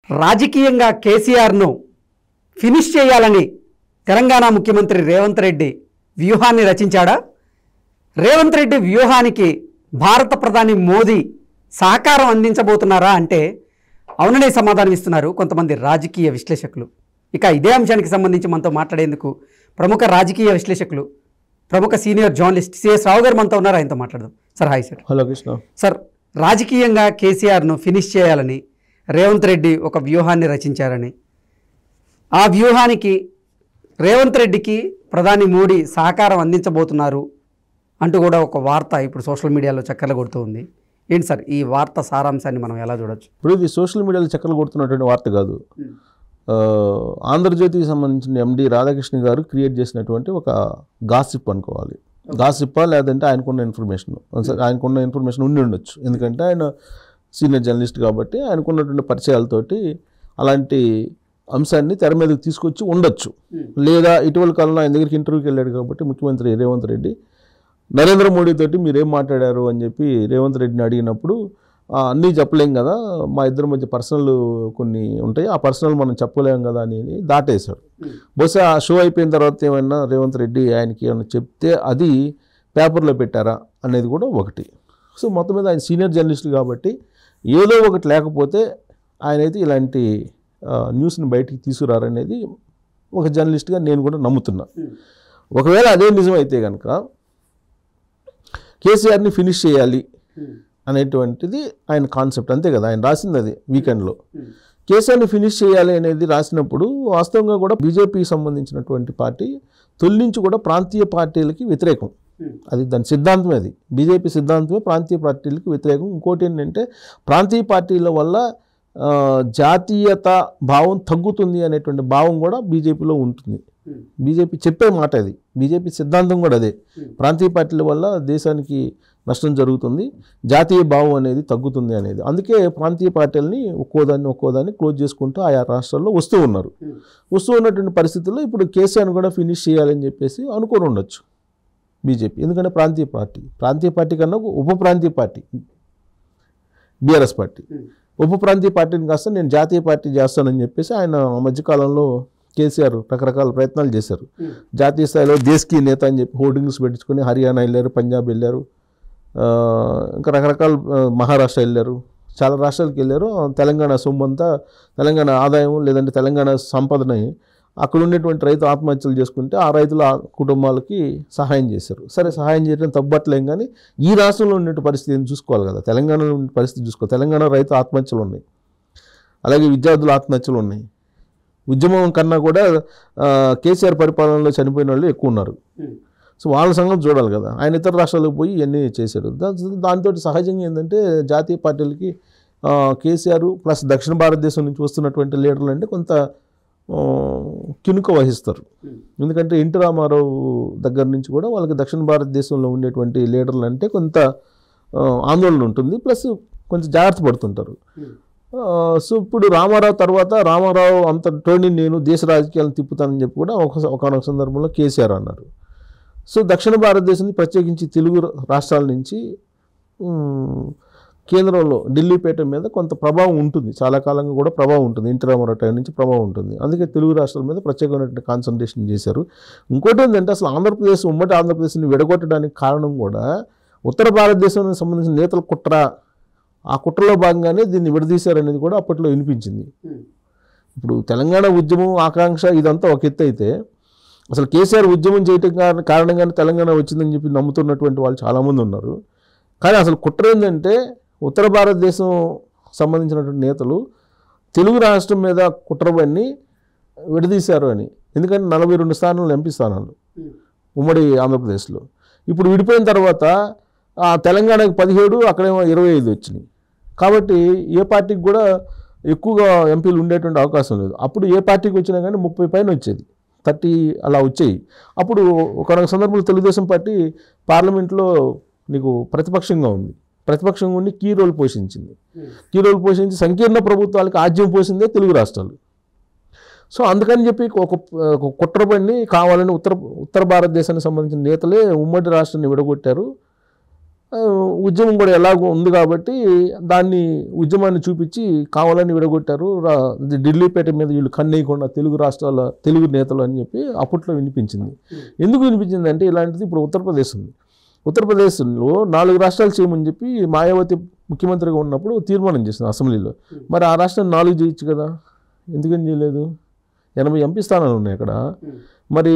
రాజకీయంగా కేసీఆర్ను ఫినిష్ చేయాలని తెలంగాణ ముఖ్యమంత్రి రేవంత్ రెడ్డి వ్యూహాన్ని రచించాడా? రేవంత్ రెడ్డి వ్యూహానికి భారత ప్రధాని మోదీ సహకారం అందించబోతున్నారా అంటే అవుననే సమాధానం ఇస్తున్నారు కొంతమంది రాజకీయ విశ్లేషకులు. ఇక ఇదే అంశానికి సంబంధించి మనతో మాట్లాడేందుకు ప్రముఖ రాజకీయ విశ్లేషకులు, ప్రముఖ సీనియర్ జర్నలిస్ట్ సిఎస్ రావు గారు మనతో ఉన్నారు. ఆయనతో మాట్లాడదాం. Sir hi sir. Hello Krishna. Sir, రాజకీయంగా కేసీఆర్ను ఫినిష్ చేయాలని రేవంత్ రెడ్డి ఒక వ్యూహాన్ని రచించారని, ఆ వ్యూహానికి రేవంత్ రెడ్డికి ప్రధాని మోడీ సహకారం అందించబోతున్నారు అంటూ కూడా ఒక వార్త ఇప్పుడు సోషల్ మీడియాలో చక్కర్లు కొడుతూ ఉంది. ఏంటి సార్ ఈ వార్త సారాంశాన్ని మనం ఎలా చూడొచ్చు? ఇప్పుడు ఇది సోషల్ మీడియాలో చక్కర్లు కొడుతున్నటువంటి వార్త కాదు. ఆంధ్రజ్యోతికి సంబంధించిన ఎండి రాధాకృష్ణ గారు క్రియేట్ చేసినటువంటి ఒక గాసిప్ అనుకోవాలి. గాసిప్పా లేదంటే ఆయనకున్న ఇన్ఫర్మేషన్ ఉండి ఉండొచ్చు. ఎందుకంటే ఆయన సీనియర్ జర్నలిస్ట్ కాబట్టి ఆయనకున్నటువంటి పరిచయాలతోటి అలాంటి అంశాన్ని తెర మీదకి తీసుకొచ్చి ఉండొచ్చు. లేదా ఇటీవల కాలంలో ఆయన దగ్గరికి ఇంటర్వ్యూకి వెళ్ళాడు కాబట్టి ముఖ్యమంత్రి రేవంత్ రెడ్డి నరేంద్ర మోడీ తోటి మీరేం మాట్లాడారు అని చెప్పి రేవంత్ రెడ్డిని అడిగినప్పుడు అన్నీ చెప్పలేం కదా, మా ఇద్దరి మధ్య పర్సనల్ కొన్ని ఉంటాయి, ఆ పర్సనల్ మనం చెప్పలేం కదా అని దాటేశాడు. బహుశా ఆ షో అయిపోయిన తర్వాత ఏమైనా రేవంత్ రెడ్డి ఆయనకి ఏమైనా చెప్తే అది పేపర్లో పెట్టారా అనేది కూడా ఒకటి. సో మొత్తం మీద ఆయన సీనియర్ జర్నలిస్ట్ కాబట్టి ఏదో ఒకటి లేకపోతే ఆయన అయితే ఇలాంటి న్యూస్ని బయటికి తీసుకురారనేది ఒక జర్నలిస్ట్గా నేను కూడా నమ్ముతున్నా. ఒకవేళ అదే నిజమైతే కనుక కేసీఆర్ని ఫినిష్ చేయాలి అనేటువంటిది ఆయన కాన్సెప్ట్, అంతే కదా ఆయన రాసింది. అది వీకెండ్లో కేసీఆర్ని ఫినిష్ చేయాలి అనేది రాసినప్పుడు వాస్తవంగా కూడా బీజేపీకి సంబంధించినటువంటి పార్టీ తొలి నుంచి కూడా ప్రాంతీయ పార్టీలకి వ్యతిరేకం. అది దాని సిద్ధాంతమే, అది బీజేపీ సిద్ధాంతమే ప్రాంతీయ పార్టీలకి వ్యతిరేకం. ఇంకోటి ఏంటంటే ప్రాంతీయ పార్టీల వల్ల జాతీయత భావం తగ్గుతుంది అనేటువంటి భావం కూడా బీజేపీలో ఉంటుంది. బీజేపీ చెప్పే మాట అది, బీజేపీ సిద్ధాంతం కూడా అదే. ప్రాంతీయ పార్టీల వల్ల దేశానికి నష్టం జరుగుతుంది, జాతీయ భావం అనేది తగ్గుతుంది అనేది. అందుకే ప్రాంతీయ పార్టీలని ఒక్కోదాన్ని క్లోజ్ చేసుకుంటూ ఆయా రాష్ట్రాల్లో వస్తూ ఉన్నటువంటి పరిస్థితుల్లో ఇప్పుడు కేసీఆర్ని కూడా ఫినిష్ చేయాలని చెప్పేసి అనుకొని ఉండొచ్చు బీజేపీ. ఎందుకంటే ప్రాంతీయ పార్టీ కన్నా ఉప ప్రాంతీయ పార్టీ బీఆర్ఎస్ పార్టీ, ఉప ప్రాంతీయ పార్టీని కాస్త నేను జాతీయ పార్టీ చేస్తానని చెప్పేసి ఆయన మధ్యకాలంలో కేసీఆర్ రకరకాల ప్రయత్నాలు చేశారు. జాతీయ స్థాయిలో దేశకీ నేత అని చెప్పి హోర్డింగ్స్ పెట్టుకుని హర్యానా వెళ్ళారు, పంజాబ్ వెళ్ళారు, ఇంకా రకరకాల మహారాష్ట్ర వెళ్ళారు, చాలా రాష్ట్రాలకు వెళ్ళారు. తెలంగాణ సొమ్మంతా, తెలంగాణ ఆదాయం లేదంటే తెలంగాణ సంపదని అక్కడ ఉండేటువంటి రైతు ఆత్మహత్యలు చేసుకుంటే ఆ రైతుల కుటుంబాలకి సహాయం చేశారు. సరే, సహాయం చేయడం తప్పట్లేం, కానీ ఈ రాష్ట్రంలో ఉండే పరిస్థితిని చూసుకోవాలి కదా, తెలంగాణలో ఉండే పరిస్థితి చూసుకోవాలి. తెలంగాణ రైతు ఆత్మహత్యలు ఉన్నాయి, అలాగే విద్యార్థుల ఆత్మహత్యలు ఉన్నాయి. ఉద్యమం కన్నా కూడా కేసీఆర్ పరిపాలనలో చనిపోయిన వాళ్ళు ఎక్కువ ఉన్నారు. సో వాళ్ళ సంగతి చూడాలి కదా. ఆయన ఇతర రాష్ట్రాలకు పోయి ఇవన్నీ చేశాడు. దాంతో సహజంగా ఏంటంటే జాతీయ పార్టీలకి కేసీఆర్ ప్లస్ దక్షిణ భారతదేశం నుంచి వస్తున్నటువంటి లీడర్లు అంటే కొంత కినుక వహిస్తారు. ఎందుకంటే ఎన్టీ రామారావు దగ్గర నుంచి కూడా వాళ్ళకి దక్షిణ భారతదేశంలో ఉండేటువంటి లీడర్లు అంటే కొంత ఆందోళన ఉంటుంది, ప్లస్ కొంచెం జాగ్రత్త పడుతుంటారు. సో ఇప్పుడు రామారావు తర్వాత రామారావు అంత టోనీ నేను దేశ రాజకీయాలను తిప్పుతానని చెప్పి కూడా ఒకనొక సందర్భంలో కేసీఆర్ అన్నారు. సో దక్షిణ భారతదేశం ప్రత్యేకించి తెలుగు రాష్ట్రాల నుంచి కేంద్రంలో ఢిల్లీపేట మీద కొంత ప్రభావం ఉంటుంది, చాలా కాలంగా కూడా ప్రభావం ఉంటుంది, ఎన్టీ రామారావు టైం నుంచి ప్రభావం ఉంటుంది. అందుకే తెలుగు రాష్ట్రాల మీద ప్రత్యేకమైనటువంటి కాన్సన్ట్రేషన్ చేశారు. ఇంకోటి ఏంటంటే అసలు ఆంధ్రప్రదేశ్, ఉమ్మడి ఆంధ్రప్రదేశ్ని విడగొట్టడానికి కారణం కూడా ఉత్తర భారతదేశానికి సంబంధించిన నేతల కుట్ర. ఆ కుట్రలో భాగంగానే దీన్ని విడదీశారనేది కూడా అప్పట్లో వినిపించింది. ఇప్పుడు తెలంగాణ ఉద్యమం ఆకాంక్ష ఇదంతా ఒక ఎత్తు అయితే అసలు కేసీఆర్ ఉద్యమం చేయటం కారణంగానే తెలంగాణ వచ్చిందని చెప్పి నమ్ముతున్నటువంటి వాళ్ళు చాలామంది ఉన్నారు. కానీ అసలు కుట్ర ఏంటంటే ఉత్తర భారతదేశం సంబంధించినటువంటి నేతలు తెలుగు రాష్ట్రం మీద కుట్రబన్ని విడదీశారు అని. ఎందుకంటే 42 స్థానాలు ఎంపీ స్థానాలు ఉమ్మడి ఆంధ్రప్రదేశ్లో. ఇప్పుడు విడిపోయిన తర్వాత తెలంగాణకి 17, అక్కడేమో 25 వచ్చినాయి. కాబట్టి ఏ పార్టీకి కూడా ఎక్కువగా ఎంపీలు ఉండేటువంటి అవకాశం లేదు. అప్పుడు ఏ పార్టీకి వచ్చినా కానీ 30 పైన వచ్చేది, 30 అలా వచ్చాయి. అప్పుడు ఒక సందర్భంలో తెలుగుదేశం పార్టీ పార్లమెంట్లో నీకు ప్రతిపక్షంగా ఉండి కీ రోల్ పోషించి సంకీర్ణ ప్రభుత్వాలకు ఆజ్యం పోసిందే తెలుగు రాష్ట్రాలు. సో అందుకని చెప్పి ఒక కుట్రబడిని కావాలని ఉత్తర భారతదేశానికి సంబంధించిన నేతలే ఉమ్మడి రాష్ట్రాన్ని విడగొట్టారు. ఉద్యమం కూడా ఎలాగో ఉంది కాబట్టి దాన్ని ఉద్యమాన్ని చూపించి కావాలని విడగొట్టారు. ఢిల్లీపేట మీద వీళ్ళు కన్నేయకుండా తెలుగు రాష్ట్రాల తెలుగు నేతలు అని చెప్పి అప్పట్లో వినిపించింది. ఎందుకు వినిపించింది అంటే ఇలాంటిది ఇప్పుడు ఉత్తరప్రదేశ్ ఉంది. ఉత్తరప్రదేశ్లో 4 రాష్ట్రాలు చేయమని చెప్పి మాయావతి ముఖ్యమంత్రిగా ఉన్నప్పుడు తీర్మానం చేసింది అసెంబ్లీలో. మరి ఆ రాష్ట్రాన్ని 4 చేయొచ్చు కదా, ఎందుకని చేయలేదు? 80 ఎంపీ స్థానాలు ఉన్నాయి అక్కడ, మరి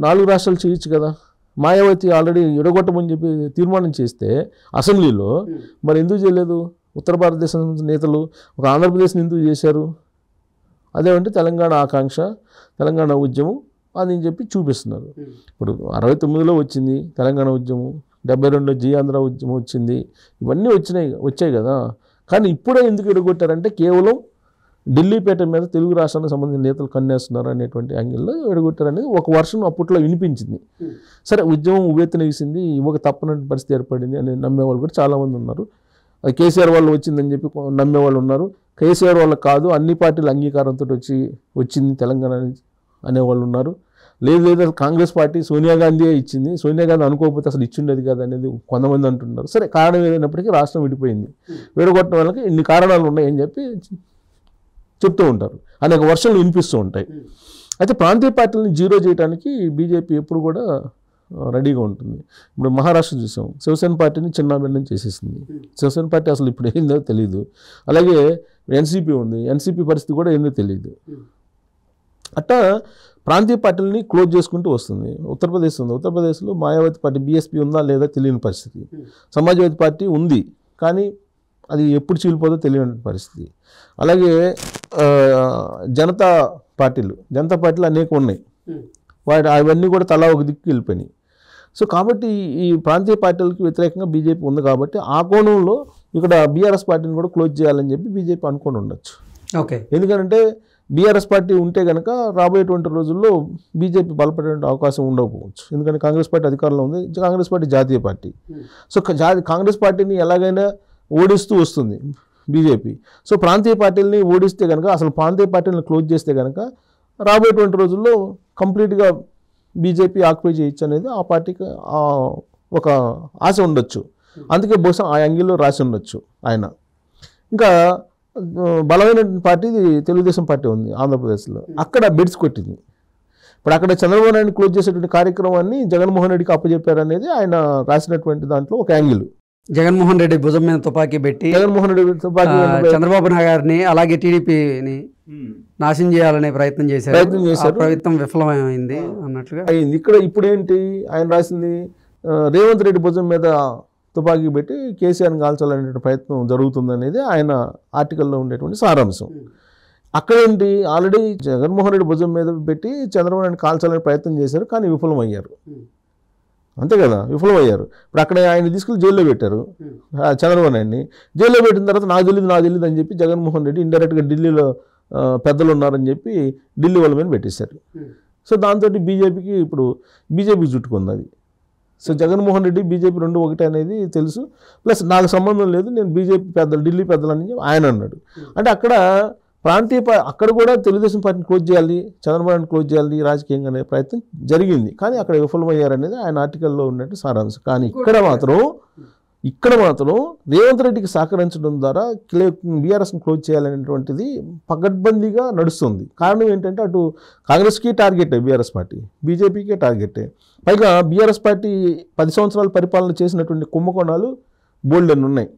4 రాష్ట్రాలు చేయొచ్చు కదా. మాయావతి ఆల్రెడీ విడగొట్టమని చెప్పి తీర్మానం చేస్తే అసెంబ్లీలో, మరి ఎందుకు చేయలేదు? ఉత్తర భారతదేశం నేతలు ఒక ఆంధ్రప్రదేశ్ని ఎందుకు చేశారు? అదేమంటే తెలంగాణ ఆకాంక్ష, తెలంగాణ ఉద్యమం అని చెప్పి చూపిస్తున్నారు. ఇప్పుడు 69లో వచ్చింది తెలంగాణ ఉద్యమం, 72లో జీ ఆంధ్ర ఉద్యమం వచ్చింది, ఇవన్నీ వచ్చాయి కదా. కానీ ఇప్పుడే ఎందుకు విడగొట్టారంటే కేవలం ఢిల్లీపేట మీద తెలుగు రాష్ట్రానికి సంబంధించిన నేతలు కన్నేస్తున్నారు అనేటువంటి యాంగిల్లో విడగొట్టారనేది ఒక వర్షం అప్పట్లో వినిపించింది. సరే, ఉద్యమం ఉవ్వెత్తున వేసింది, ఇవ్వక తప్పనటువంటి పరిస్థితి ఏర్పడింది అని నమ్మేవాళ్ళు కూడా చాలామంది ఉన్నారు. అది కేసీఆర్ వాళ్ళు వచ్చిందని చెప్పి నమ్మేవాళ్ళు ఉన్నారు. కేసీఆర్ వాళ్ళకి కాదు, అన్ని పార్టీల అంగీకారంతో వచ్చింది తెలంగాణ అనేవాళ్ళు ఉన్నారు. లేదు కాంగ్రెస్ పార్టీ సోనియా గాంధీయే ఇచ్చింది, సోనియా గాంధీ అనుకోకపోతే అసలు ఇచ్చిండేది కాదు అనేది కొంతమంది అంటున్నారు. సరే, కారణం ఏదైనప్పటికీ రాష్ట్రం విడిపోయింది, విడగొట్టడం వాళ్ళకి ఇన్ని కారణాలు ఉన్నాయని చెప్పి చెప్తూ ఉంటారు, అనేక వర్షాలు వినిపిస్తూ ఉంటాయి. అయితే ప్రాంతీయ పార్టీలను జీరో చేయడానికి బీజేపీ ఎప్పుడు కూడా రెడీగా ఉంటుంది. ఇప్పుడు మహారాష్ట్ర చూసాం, శివసేన పార్టీని చిన్నాభిన్నం చేసేసింది. శివసేన పార్టీ అసలు ఇప్పుడు ఏందో తెలియదు. అలాగే ఎన్సీపీ ఉంది, ఎన్సీపీ పరిస్థితి కూడా ఏందో తెలియదు. అట్టా ప్రాంతీయ పార్టీలని క్లోజ్ చేసుకుంటూ వస్తుంది. ఉత్తరప్రదేశ్ ఉంది, ఉత్తరప్రదేశ్లో మాయావతి పార్టీ బీఎస్పీ ఉందా లేదా తెలియని పరిస్థితి. సమాజ్వాదీ పార్టీ ఉంది, కానీ అది ఎప్పుడు చీలిపోదో తెలియని పరిస్థితి. అలాగే జనతా పార్టీలు అనేక ఉన్నాయి, అవన్నీ కూడా తలా ఒక దిక్కు వెళ్ళిపోయినాయి. సో కాబట్టి ఈ ప్రాంతీయ పార్టీలకు వ్యతిరేకంగా బీజేపీ ఉంది కాబట్టి ఆ కోణంలో ఇక్కడ బీఆర్ఎస్ పార్టీని కూడా క్లోజ్ చేయాలని చెప్పి బీజేపీ అనుకొని ఉండొచ్చు. ఓకే, ఎందుకంటే బీఆర్ఎస్ పార్టీ ఉంటే కనుక రాబోయేటువంటి రోజుల్లో బీజేపీ బలపడే అవకాశం ఉండకపోవచ్చు. ఎందుకంటే కాంగ్రెస్ పార్టీ అధికారంలో ఉంది, కాంగ్రెస్ పార్టీ జాతీయ పార్టీ. సో కాంగ్రెస్ పార్టీని ఎలాగైనా ఓడిస్తూ వస్తుంది బీజేపీ. సో ప్రాంతీయ పార్టీలని ఓడిస్తే కనుక, అసలు ప్రాంతీయ పార్టీలను క్లోజ్ చేస్తే కనుక రాబోయేటువంటి రోజుల్లో కంప్లీట్గా బీజేపీ ఆక్యుపై చేయొచ్చు అనేది ఆ పార్టీకి ఒక ఆశ ఉండొచ్చు. అందుకే బహుశా ఆ యాంగిల్లో రాసి ఉండొచ్చు ఆయన. ఇంకా బలమైన పార్టీ తెలుగుదేశం పార్టీ ఉంది ఆంధ్రప్రదేశ్లో, అక్కడ బెడ్స్ కొట్టింది. ఇప్పుడు అక్కడ చంద్రబాబు నాయుడు క్లోజ్ చేసేటువంటి కార్యక్రమాన్ని జగన్మోహన్ రెడ్డికి అప్పచెప్పారనేది ఆయన రాసినటువంటి దాంట్లో ఒక యాంగిల్. జగన్మోహన్ రెడ్డి భుజం మీద తుపాకీ పెట్టి చంద్రబాబు నాయుడు గారిని అలాగే టీడీపీని నాశనం చేయాలనే ప్రయత్నం చేశారు. ప్రయత్నం విఫలమైంది అన్నట్లుగా అయింది. ఇక్కడ ఇప్పుడు ఏంటి ఆయన రాసింది, రేవంత్ రెడ్డి భుజం మీద తుపాకీ పెట్టి కేసీఆర్ని కాల్చాలనే ప్రయత్నం జరుగుతుందనేది ఆయన ఆర్టికల్లో ఉండేటువంటి సారాంశం. అక్కడేంటి, ఆల్రెడీ జగన్మోహన్ రెడ్డి భుజం మీద పెట్టి చంద్రబాబు నాయుడు కాల్చాలనే ప్రయత్నం చేశారు, కానీ విఫలమయ్యారు. అంతే కదా, విఫలమయ్యారు. ఇప్పుడు అక్కడ ఆయన తీసుకెళ్ళి జైల్లో పెట్టారు, చంద్రబాబు నాయుడిని. జైల్లో పెట్టిన తర్వాత నాకు తెలియదు అని చెప్పి జగన్మోహన్ రెడ్డి ఇండైరెక్ట్గా ఢిల్లీలో పెద్దలు ఉన్నారని చెప్పి ఢిల్లీ వాళ్ళ మీద పెట్టేశారు. సో దాంతో బీజేపీకి చుట్టుకుంది అది. సో జగన్మోహన్ రెడ్డి బీజేపీ 2 ఒకటే అనేది తెలుసు, ప్లస్ నాకు సంబంధం లేదు, నేను బీజేపీ పెద్దలు ఢిల్లీ పెద్దలు అని ఆయన అన్నాడు. అంటే అక్కడ అక్కడ కూడా తెలుగుదేశం పార్టీని క్లోజ్ చేయాలి, చంద్రబాబు నాయుడు క్లోజ్ చేయాలి రాజకీయంగా అనే ప్రయత్నం జరిగింది, కానీ అక్కడ విఫలమయ్యారనేది ఆయన ఆర్టికల్లో ఉన్నట్టు సారాంశం. కానీ ఇక్కడ మాత్రం రేవంత్ రెడ్డికి సహకరించడం ద్వారా బీఆర్ఎస్ని క్లోజ్ చేయాలనేటువంటిది పగడ్బందీగా నడుస్తుంది. కారణం ఏంటంటే అటు కాంగ్రెస్కి టార్గెటే బీఆర్ఎస్ పార్టీ, బీజేపీకే టార్గెటే. పైగా బీఆర్ఎస్ పార్టీ 10 సంవత్సరాల పరిపాలన చేసినటువంటి కుంభకోణాలు బోల్డెన్ ఉన్నాయి.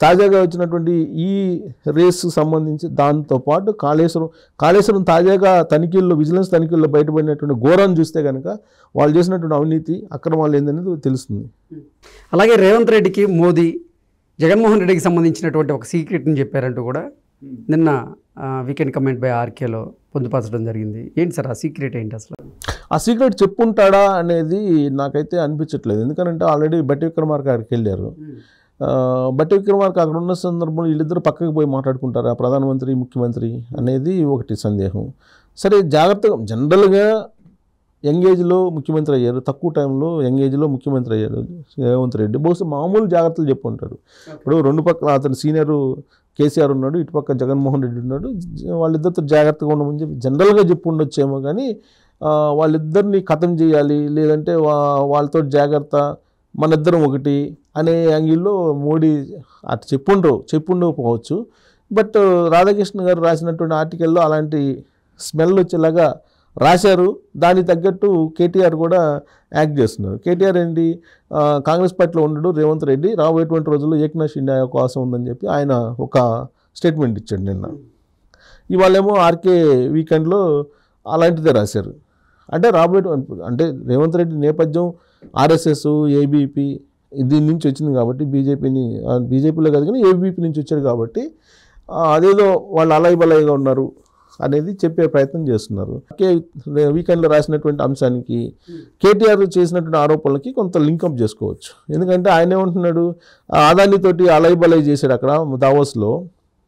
తాజాగా వచ్చినటువంటి ఈ రేసు సంబంధించి దాంతోపాటు కాళేశ్వరం తాజాగా విజిలెన్స్ తనిఖీల్లో బయటపడినటువంటి ఘోరాన్ని చూస్తే కనుక వాళ్ళు చేసినటువంటి అవినీతి అక్రమాలు ఏందనేది తెలుస్తుంది. అలాగే రేవంత్ రెడ్డికి మోదీ జగన్మోహన్ రెడ్డికి సంబంధించినటువంటి ఒక సీక్రెట్ని చెప్పారంటూ కూడా నిన్న వీకెండ్ కమెంట్ బై ఆర్కేలో పొందుపరచడం జరిగింది. ఏంటి సార్ ఆ సీక్రెట్ ఏంటి? అసలు ఆ సీక్రెట్ చెప్పుంటాడా అనేది నాకైతే అనిపించట్లేదు. ఎందుకంటే ఆల్రెడీ బట్టి విక్రమార్క గారికి వెళ్ళారు. బట్టి విక్రమార్క అక్కడ ఉన్న సందర్భంలో వీళ్ళిద్దరు పక్కకి పోయి మాట్లాడుకుంటారా ప్రధానమంత్రి ముఖ్యమంత్రి అనేది ఒకటి సందేహం. సరే, జాగ్రత్తగా జనరల్గా యంగేజ్లో ముఖ్యమంత్రి అయ్యారు, తక్కువ టైంలో యంగేజ్లో ముఖ్యమంత్రి అయ్యారు రేవంత్ రెడ్డి. బహుశా మామూలు జాగ్రత్తలు చెప్పుంటారు. ఇప్పుడు 2 పక్కల అతను సీనియర్ కేసీఆర్ ఉన్నాడు, ఇటుపక్క జగన్మోహన్ రెడ్డి ఉన్నాడు, వాళ్ళిద్దరితో జాగ్రత్తగా ఉండమని చెప్పి జనరల్గా చెప్పి ఉండొచ్చేమో. కానీ వాళ్ళిద్దరిని ఖతం చేయాలి, లేదంటే వాళ్ళతో జాగ్రత్త, మన ఇద్దరం ఒకటి అనే యాంగిల్లో మోడీ అటు చెప్పుండకపోవచ్చు. బట్ రాధాకృష్ణ గారు రాసినటువంటి ఆర్టికల్లో అలాంటి స్మెల్ వచ్చేలాగా రాశారు. దానికి తగ్గట్టు కేటీఆర్ కూడా యాక్ట్ చేస్తున్నారు. కేటీఆర్ ఏంటి, కాంగ్రెస్ పార్టీలో ఉండడు రేవంత్ రెడ్డి, రాబోయేటువంటి రోజుల్లో ఏక్నాథ్ షిండే అవకాశం ఉందని చెప్పి ఆయన ఒక స్టేట్మెంట్ ఇచ్చాడు నిన్న. ఇవాళేమో ఆర్కే వీకెండ్లో అలాంటిదే రాశారు. అంటే అంటే రేవంత్ రెడ్డి నేపథ్యం ఆర్ఎస్ఎస్, ఏబీపీ దీని నుంచి వచ్చింది కాబట్టి బీజేపీలో కాదు కానీ ఏబీపీ నుంచి వచ్చారు కాబట్టి అదేదో వాళ్ళు అలైబలైగా ఉన్నారు అనేది చెప్పే ప్రయత్నం చేస్తున్నారు. వీకెండ్లో రాసినటువంటి అంశానికి కేటీఆర్ చేసినటువంటి ఆరోపణలకి కొంత లింకప్ చేసుకోవచ్చు. ఎందుకంటే ఆయన ఏమంటున్నాడు, అదానితోటి అలైబలై చేశాడు అక్కడ దావోస్లో.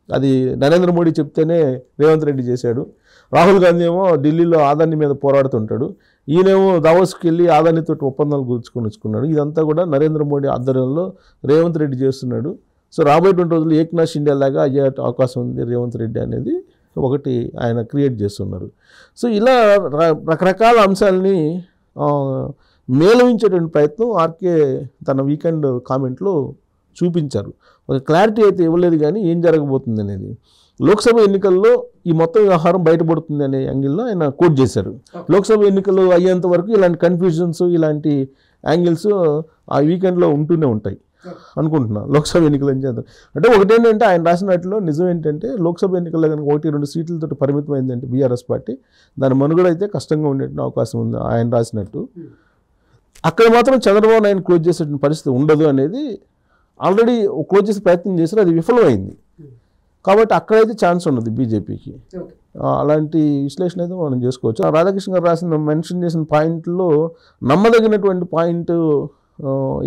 అది నరేంద్ర మోడీ చెప్తేనే రేవంత్ రెడ్డి చేశాడు. రాహుల్ గాంధీ ఏమో ఢిల్లీలో ఆదాని మీద పోరాడుతుంటాడు. ఈయనేమో దావోస్కి వెళ్ళి ఆదానితో ఒప్పందాలు వచ్చుకున్నాడు. ఇదంతా కూడా నరేంద్ర మోడీ ఆధ్వర్యంలో రేవంత్ రెడ్డి చేస్తున్నాడు. సో రాబోయేటువంటి రోజులు ఏక్నాథ్ షిండే లాగా అయ్యే అవకాశం ఉంది రేవంత్ రెడ్డి అనేది ఒకటి ఆయన క్రియేట్ చేస్తున్నారు. సో ఇలా రకరకాల అంశాలని మేళవించేటువంటి ప్రయత్నం ఆర్కే తన వీకెండ్ కామెంట్లో చూపించారు. ఒక క్లారిటీ అయితే ఇవ్వలేదు కానీ ఏం జరగబోతుంది అనేది. లోక్సభ ఎన్నికల్లో ఈ మొత్తం వ్యవహారం బయటపడుతుంది అనే యాంగిల్లో ఆయన కోట్ చేశారు. లోక్సభ ఎన్నికలు అయ్యేంత వరకు ఇలాంటి కన్ఫ్యూజన్స్, ఇలాంటి యాంగిల్స్ ఆ వీకెండ్లో ఉంటూనే ఉంటాయి అనుకుంటున్నా. లోక్సభ ఎన్నికలు ఏం చేద్దాం అంటే ఒకటేంటంటే ఆయన రాసినట్లో నిజం ఏంటంటే లోక్సభ ఎన్నికల్లో కనుక 1-2 సీట్లతో పరిమితమైందంటే బీఆర్ఎస్ పార్టీ దాని మనుగడ అయితే కష్టంగా ఉండేటువంటి అవకాశం ఉంది ఆయన రాసినట్టు. అక్కడ మాత్రం చంద్రబాబు నాయుడు క్లోజ్ చేసే పరిస్థితి ఉండదు అనేది ఆల్రెడీ క్లోజ్ చేసే ప్రయత్నం చేశారు, అది విఫలమైంది. కాబట్టి అక్కడైతే ఛాన్స్ ఉన్నది బీజేపీకి. అలాంటి విశ్లేషణ అయితే మనం చేసుకోవచ్చు. రాధాకృష్ణ గారు మెన్షన్ చేసిన పాయింట్లో నమ్మదగినటువంటి పాయింట్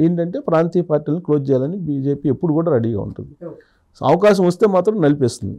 ఏంటంటే ప్రాంతీయ పార్టీలను క్లోజ్ చేయాలని బీజేపీ ఎప్పుడు కూడా రెడీగా ఉంటుంది. అవకాశం వస్తే మాత్రం నలిపేస్తుంది.